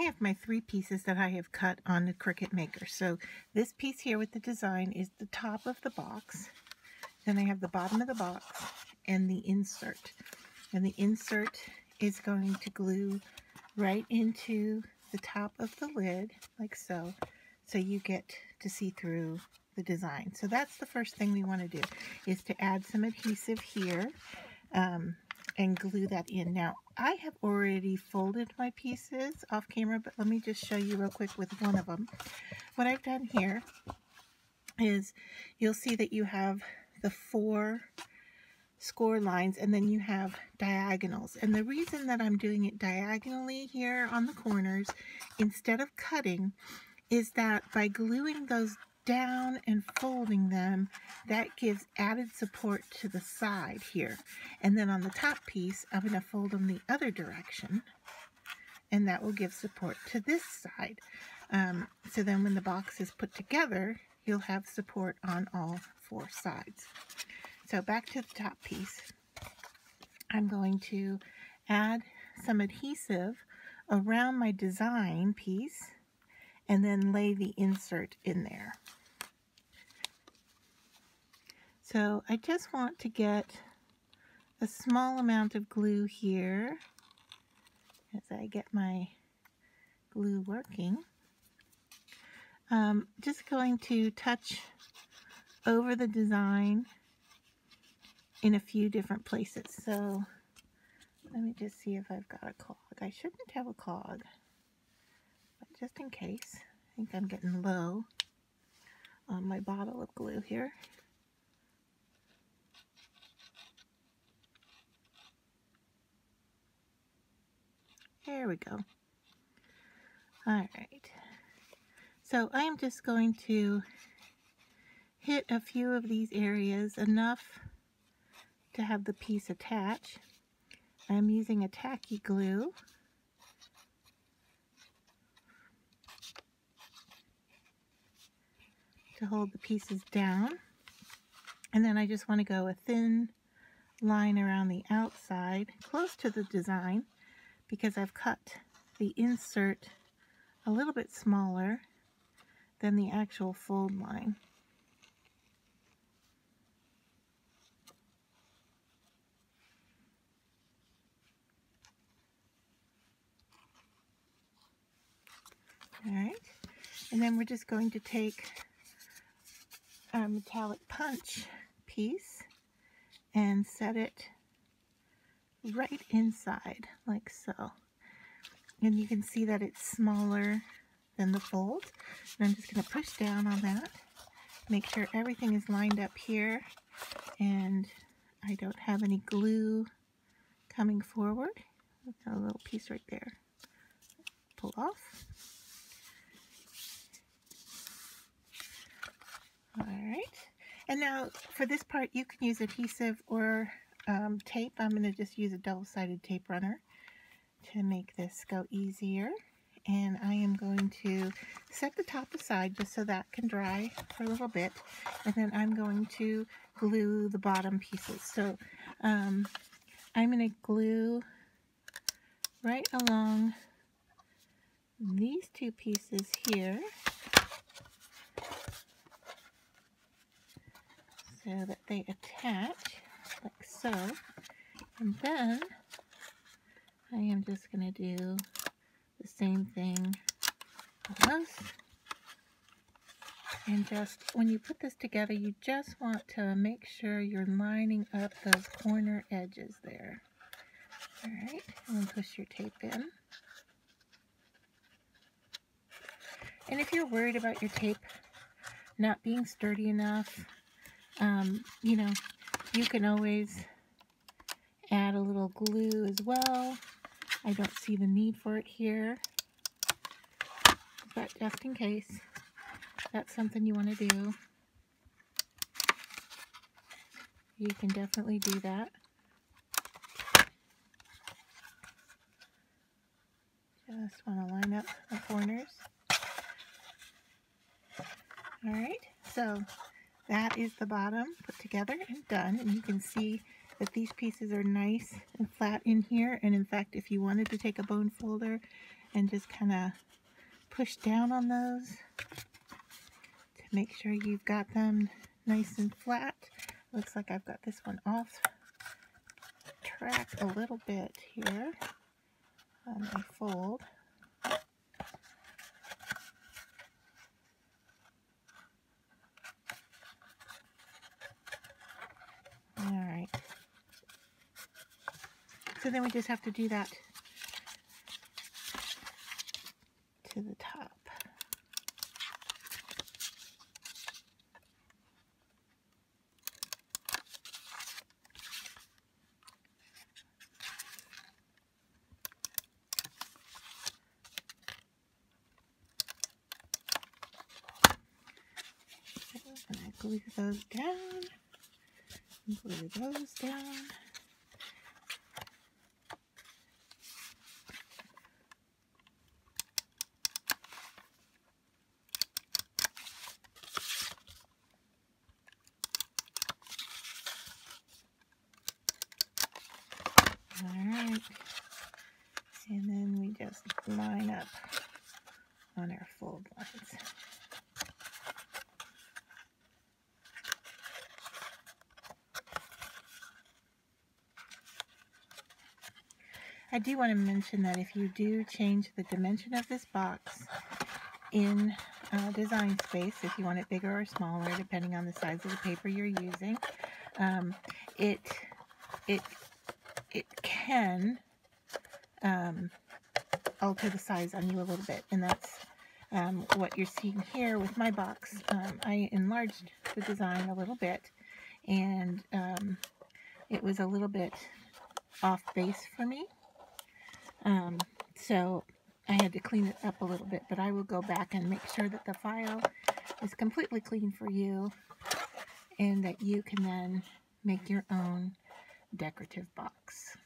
have my 3 pieces that I have cut on the Cricut Maker. So this piece here with the design is the top of the box. Then I have the bottom of the box and the insert. And the insert is going to glue right into the top of the lid, like so. So you get to see through the design. So that's the first thing we want to do, is to add some adhesive here and glue that in. Now, I have already folded my pieces off camera, but let me just show you real quick with one of them. What I've done here is you'll see that you have the 4 score lines and then you have diagonals. And the reason that I'm doing it diagonally here on the corners instead of cutting is that by gluing those down and folding them, that gives added support to the side here. And then on the top piece, I'm going to fold them the other direction, and that will give support to this side. So then when the box is put together, you'll have support on all 4 sides. So back to the top piece, I'm going to add some adhesive around my design piece and then lay the insert in there. So I just want to get a small amount of glue here as I get my glue working. Just going to touch over the design in a few different places. So let me just see if I've got a clog. I shouldn't have a clog, but just in case. I think I'm getting low on my bottle of glue here. There we go. All right. So I'm just going to hit a few of these areas, enough to have the piece attach. I'm using a tacky glue. To hold the pieces down. And then I just want to go a thin line around the outside, close to the design, because I've cut the insert a little bit smaller than the actual fold line. All right, and then we're just going to take our metallic punch piece and set it right inside, like so. And you can see that it's smaller than the fold. And I'm just going to push down on that, make sure everything is lined up here, and I don't have any glue coming forward. Got a little piece right there. Pull off. All right, and now for this part you can use adhesive or tape. I'm going to just use a double-sided tape runner to make this go easier. And I am going to set the top aside just so that can dry for a little bit, and then I'm going to glue the bottom pieces. So I'm going to glue right along these 2 pieces here, so that they attach like so. And then I am just going to do the same thing on this. And just when you put this together, you just want to make sure you're lining up those corner edges there. All right, and then push your tape in. And if you're worried about your tape not being sturdy enough, you know, you can always add a little glue as well. I don't see the need for it here, but just in case, that's something you want to do, you can definitely do that. Just want to line up the corners. All right, so that is the bottom put together and done, and you can see that these pieces are nice and flat in here. And in fact, if you wanted to take a bone folder and just kind of push down on those to make sure you've got them nice and flat. Looks like I've got this one off track a little bit here on my fold. Alright. So then we just have to do that to the top. And I glue those down, glue those down. Alright, and then we just line up on our fold lines. I do want to mention that if you do change the dimension of this box in Design Space, if you want it bigger or smaller, depending on the size of the paper you're using, it can alter the size on you a little bit, and that's what you're seeing here with my box. I enlarged the design a little bit, and it was a little bit off base for me. So I had to clean it up a little bit, but I will go back and make sure that the file is completely clean for you and that you can then make your own decorative box.